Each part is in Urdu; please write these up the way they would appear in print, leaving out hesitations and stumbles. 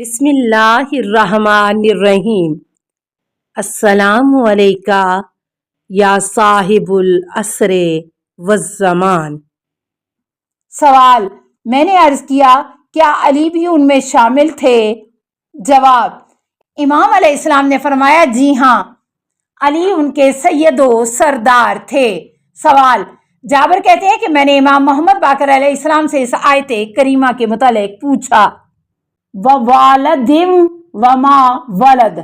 بسم اللہ الرحمن الرحیم۔ السلام علیکہ یا صاحب العصر والزمان۔ سوال: میں نے عرض کیا کیا علی بھی ان میں شامل تھے؟ جواب: امام علیہ السلام نے فرمایا جی ہاں، علی ان کے سید و سردار تھے۔ سوال: جابر کہتے ہیں کہ میں نے امام محمد باقر علیہ السلام سے اس آیت کریمہ کے متعلق پوچھا، وَوَالِدٍ وَمَا وَلَدَ،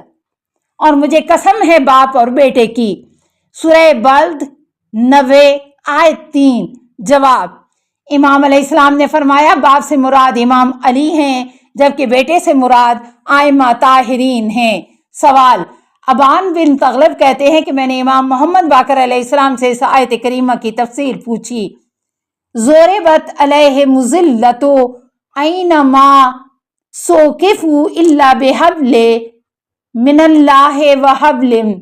اور مجھے قسم ہے باپ اور بیٹے کی۔ سورہ بلد 90 آیت 3۔ جواب: امام علیہ السلام نے فرمایا باپ سے مراد امام علی ہیں، جبکہ بیٹے سے مراد ائمہ طاہرین ہیں۔ سوال: ابان بن تغلب کہتے ہیں کہ میں نے امام محمد باقر علیہ السلام سے اس آیت کریمہ کی تفسیر پوچھی، ضُرِبَتْ عَلَیْہِمُ الذِّلَّةُ أَیْنَمَا ثُقِفُوا إِلَّا بِحَبْلٍ مِّنَ اللہِ وَحَبْلٍ،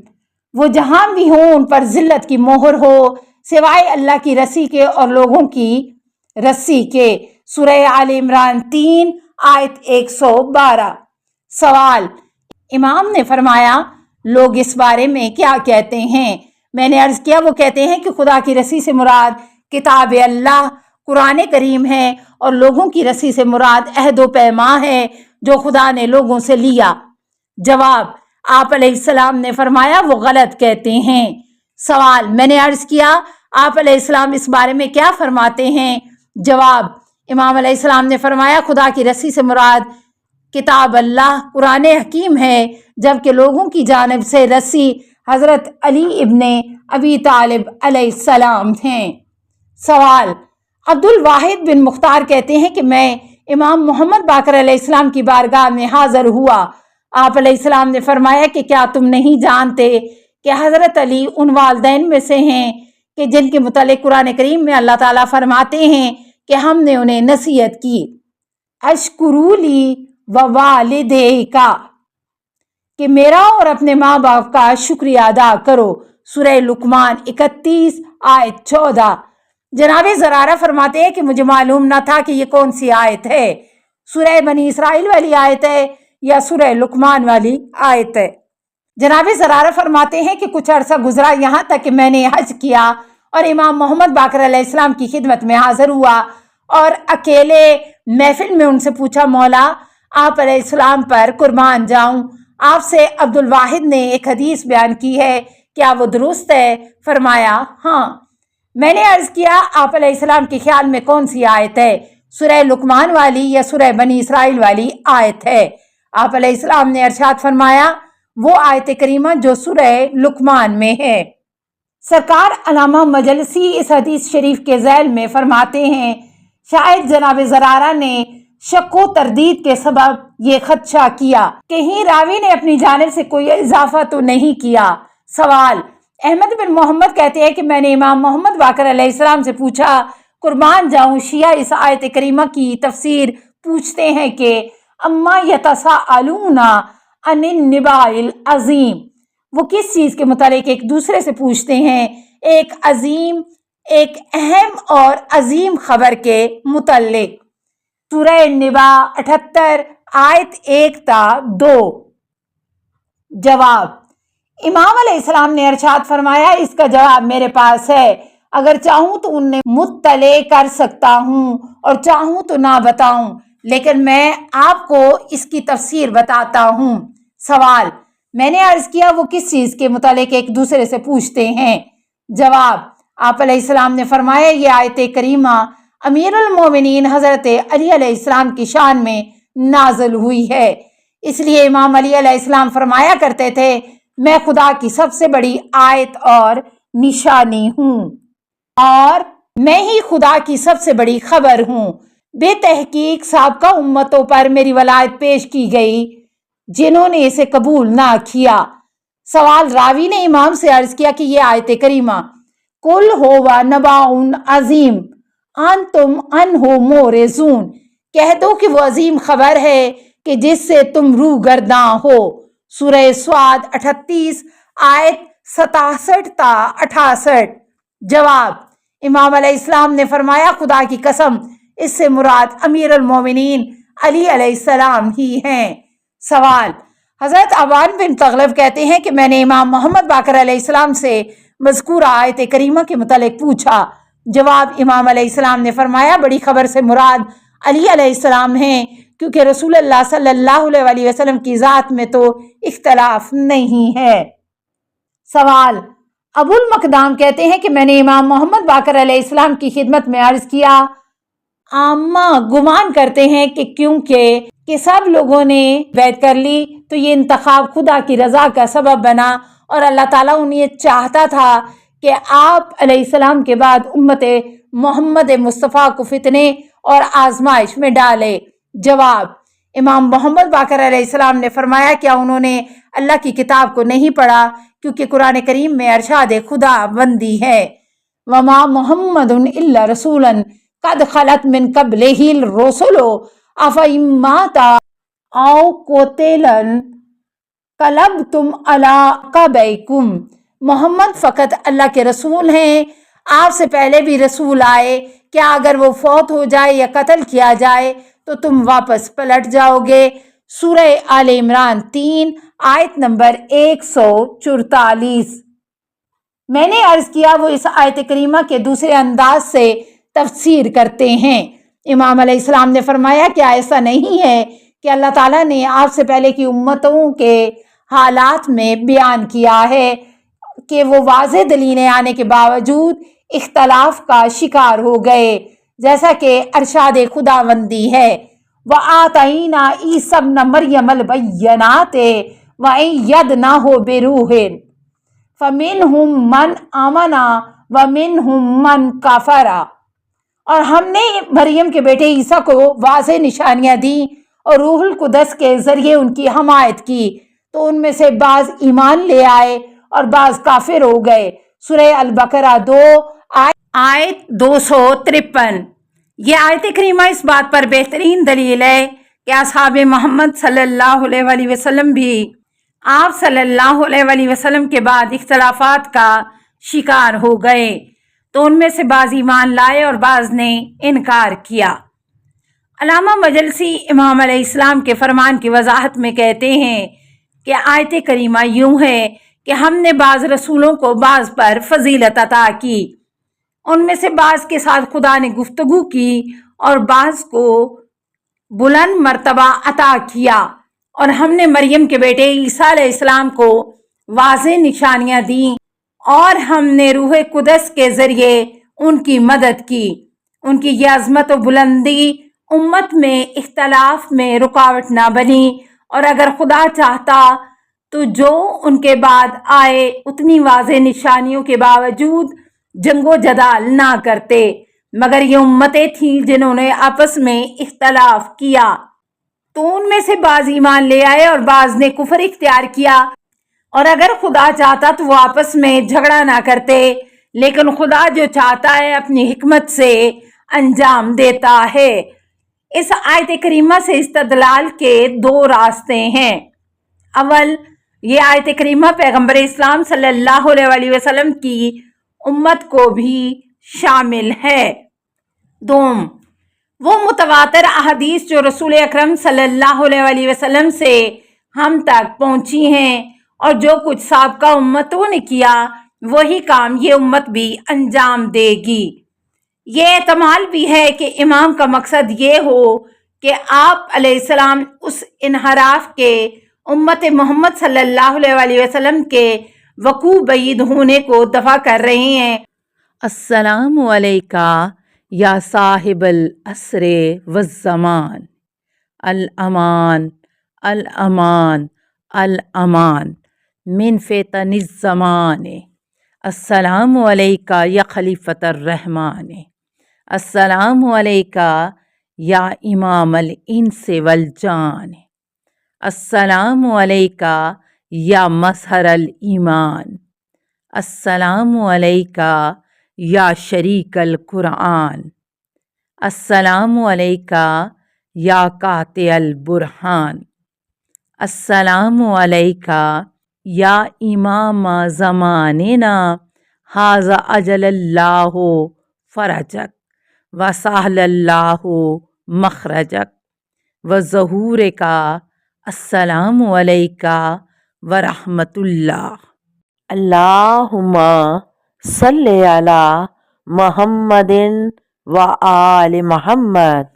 وہ جہاں بھی ہوں ان پر ذلت کی مہر ہو سوائے اللہ کی رسی کے اور لوگوں کی رسی کے۔ سورہ آل عمران 3 آیت 112۔ سوال: امام نے فرمایا لوگ اس بارے میں کیا کہتے ہیں؟ میں نے عرض کیا وہ کہتے ہیں کہ خدا کی رسی سے مراد کتاب اللہ قرآن کریم ہے، اور لوگوں کی رسی سے مراد عہد و پیمان ہے جو خدا نے لوگوں سے لیا۔ جواب: آپ علیہ السلام نے فرمایا وہ غلط کہتے ہیں۔ سوال: میں نے عرض کیا آپ علیہ السلام اس بارے میں کیا فرماتے ہیں؟ جواب: امام علیہ السلام نے فرمایا خدا کی رسی سے مراد کتاب اللہ قرآن حکیم ہے، جبکہ لوگوں کی جانب سے رسی حضرت علی ابن ابی طالب علیہ السلام ہیں۔ سوال: عبد الواحد بن مختار کہتے ہیں کہ میں امام محمد باقر علیہ السلام کی بارگاہ میں حاضر ہوا۔ آپ علیہ السلام نے فرمایا کہ کیا تم نہیں جانتے کہ حضرت علی ان والدین میں سے ہیں کہ جن کے متعلق قرآن کریم میں اللہ تعالیٰ فرماتے ہیں کہ ہم نے انہیں نصیحت کی، اشکروا لی ووالدیک، کہ میرا اور اپنے ماں باپ کا شکریہ ادا کرو۔ سورہ لقمان 31 آیت 14۔ جناب زرارہ فرماتے ہیں کہ مجھے معلوم نہ تھا کہ یہ کون سی آیت ہے، سورہ بنی اسرائیل والی آیت ہے یا سورہ لقمان والی آیت ہے۔ جناب زرارہ فرماتے ہیں کہ کچھ عرصہ گزرا یہاں تک کہ میں نے حج کیا اور امام محمد باقر علیہ السلام کی خدمت میں حاضر ہوا اور اکیلے محفل میں ان سے پوچھا، مولا آپ علیہ السلام پر قربان جاؤں، آپ سے عبد الواحد نے ایک حدیث بیان کی ہے، کیا وہ درست ہے؟ فرمایا ہاں۔ میں نے عرض کیا آپ علیہ السلام کے خیال میں کون سی آیت ہے، سورہ لقمان والی یا سورہ بنی اسرائیل والی آیت ہے؟ آپ علیہ السلام نے ارشاد فرمایا وہ آیت کریمہ جو سورہ لقمان میں ہے۔ سرکار علامہ مجلسی اس حدیث شریف کے ذیل میں فرماتے ہیں شاید جناب زرارہ نے شک و تردید کے سبب یہ خدشہ کیا، کہیں راوی نے اپنی جانب سے کوئی اضافہ تو نہیں کیا۔ سوال: احمد بن محمد کہتے ہیں کہ میں نے امام محمد باقر علیہ السلام سے پوچھا قربان جاؤں، شیعہ اس آیت کریمہ کی تفسیر پوچھتے ہیں کہ اما یتساءلون عن النبأ العظیم، وہ کس چیز کے متعلق ایک دوسرے سے پوچھتے ہیں؟ ایک اہم اور عظیم خبر کے متعلق۔ سورہ نبا 78 آیت 1 تا 2۔ جواب: امام علیہ السلام نے ارشاد فرمایا اس کا جواب میرے پاس ہے، اگر چاہوں تو انہیں مطلع کر سکتا ہوں اور چاہوں تو نہ بتاؤں، لیکن میں آپ کو اس کی تفسیر بتاتا ہوں۔ سوال: میں نے عرض کیا وہ کس چیز کے متعلق ایک دوسرے سے پوچھتے ہیں؟ جواب: آپ علیہ السلام نے فرمایا یہ آیت کریمہ امیر المومنین حضرت علی علیہ السلام کی شان میں نازل ہوئی ہے، اس لیے امام علی علیہ السلام فرمایا کرتے تھے میں خدا کی سب سے بڑی آیت اور نشانی ہوں، اور میں ہی خدا کی سب سے بڑی خبر ہوں۔ بے تحقیق سابقہ امتوں پر میری ولایت پیش کی گئی جنہوں نے اسے قبول نہ کیا۔ سوال: راوی نے امام سے عرض کیا کہ یہ آیت کریمہ قل ھو نبأ عظیم انتم عنہ معرضون، کہہ دو کہ وہ عظیم خبر ہے کہ جس سے تم روگرداں ہو۔ سورہ سعد 38 آیت 67 تا 68۔ جواب: امام علیہ السلام نے فرمایا خدا کی قسم اس سے مراد امیر المومنین علی علیہ السلام ہی ہیں۔ سوال: حضرت عوان بن تغلب کہتے ہیں کہ میں نے امام محمد باقر علیہ السلام سے مذکورہ آیت کریمہ کے متعلق پوچھا۔ جواب: امام علیہ السلام نے فرمایا، بڑی خبر سے مراد علی علیہ السلام ہیں، کیونکہ رسول اللہ صلی اللہ علیہ وسلم کی ذات میں تو اختلاف نہیں ہے۔ سوال: ابو المقدام کہتے ہیں کہ میں نے امام محمد باقر علیہ السلام کی خدمت میں عرض کیا، عامہ گمان کرتے ہیں کہ کیونکہ سب لوگوں نے بیعت کر لی تو یہ انتخاب خدا کی رضا کا سبب بنا، اور اللہ تعالیٰ انہیں چاہتا تھا کہ آپ علیہ السلام کے بعد امت محمد مصطفیٰ کو فتنے اور آزمائش میں ڈالے۔ جواب: امام محمد باقر علیہ السلام نے فرمایا، کیا انہوں نے اللہ کی کتاب کو نہیں پڑھا؟ کیونکہ قرآن کریم میں ارشاد خدا بندی ہے، وَمَا مُحَمَّدٌ إِلَّا رَسُولٌ قَدْ خَلَتْ مِن قَبْلِهِ الرُّسُلُ أَفَإِن مَاتَ أَوْ قُتِلَ انقلبتم علی عقبیکم۔ محمد فقط اللہ کے رسول ہیں، آپ سے پہلے بھی رسول آئے، کیا اگر وہ فوت ہو جائے یا قتل کیا جائے تو تم واپس پلٹ جاؤ گے؟ سورہ آل عمران 3 آیت نمبر 144۔ میں نے عرض کیا، وہ اس آیت کریمہ کے دوسرے انداز سے تفسیر کرتے ہیں۔ امام علیہ السلام نے فرمایا، کیا ایسا نہیں ہے کہ اللہ تعالیٰ نے آپ سے پہلے کی امتوں کے حالات میں بیان کیا ہے کہ وہ واضح دلیلیں آنے کے باوجود اختلاف کا شکار ہو گئے، جیسا کہ ارشاد خداوندی ہے، وَآتَيْنَا عِیسَیٰ ابْنَ مَرْیَمَ الْبَیِّنَاتِ وَأَیَّدْنَاہُ بِرُوحٍ فَمِنْہُم مَّنْ آمَنَ وَمِنْہُم مَّنْ کَفَرَ۔ اور ہم نے مریم کے بیٹے عیسیٰ کو واضح نشانیاں دیں اور روح القدس کے ذریعے ان کی حمایت کی، تو ان میں سے بعض ایمان لے آئے اور بعض کافر ہو گئے۔ سورہ البقرہ 2 آیت 253۔ یہ آیت کریمہ اس بات پر بہترین دلیل ہے کہ اصحاب محمد صلی اللہ علیہ وسلم بھی آپ صلی اللہ علیہ وسلم کے بعد اختلافات کا شکار ہو گئے، تو ان میں سے بعض ایمان لائے اور بعض نے انکار کیا۔ علامہ مجلسی امام علیہ السلام کے فرمان کی وضاحت میں کہتے ہیں کہ آیت کریمہ یوں ہے کہ ہم نے بعض رسولوں کو بعض پر فضیلت عطا کی، ان میں سے بعض کے ساتھ خدا نے گفتگو کی اور بعض کو بلند مرتبہ عطا کیا، اور ہم نے مریم کے بیٹے عیسیٰ علیہ السلام کو واضح نشانیاں دیں اور ہم نے روح قدس کے ذریعے ان کی مدد کی۔ ان کی یہ عظمت و بلندی امت میں اختلاف میں رکاوٹ نہ بنی، اور اگر خدا چاہتا تو جو ان کے بعد آئے اتنی واضح نشانیوں کے باوجود جنگ و جدال نہ کرتے، مگر یہ امتیں تھیں جنہوں نے آپس میں اختلاف کیا، تو ان میں سے بعض ایمان لے آئے اور بعض نے کفر اختیار کیا، اور اگر خدا چاہتا تو وہ آپس میں جھگڑا نہ کرتے، لیکن خدا جو چاہتا ہے اپنی حکمت سے انجام دیتا ہے۔ اس آیت کریمہ سے استدلال کے 2 راستے ہیں۔ اول، یہ آیت کریمہ پیغمبر اسلام صلی اللہ علیہ وسلم کی امت کو بھی شامل ہے۔ دوم، وہ متواتر احادیث جو رسول اکرم صلی اللہ علیہ وسلم سے ہم تک پہنچی ہیں، اور جو کچھ سابقہ امتوں نے کیا وہی کام یہ امت بھی انجام دے گی۔ یہ احتمال بھی ہے کہ امام کا مقصد یہ ہو کہ آپ علیہ السلام اس انحراف کے امت محمد صلی اللہ علیہ وسلم کے وقوع بعید ہونے کو دفع کر رہے ہیں۔ السلام علیکہ یا صاحب العصر والزمان، الامان الامان الامان من فتن الزمان۔ السلام علیکہ یا خلیفۃ الرحمن، السلام علیکہ یا امام الانس والجان، السلام علیکہ یا مظہر الایمان، السلام علیکہ یا شریک القرآن، السلام علیکہ یا قاطع البرہان، السلام علیکہ یا امام زماننا ھذا اجل اللہ فرجک وسہل اللہ مخرجک وظہور کا السلام علیکہ ورحمۃ اللہ۔ اللہم صلی علی محمد و آل محمد۔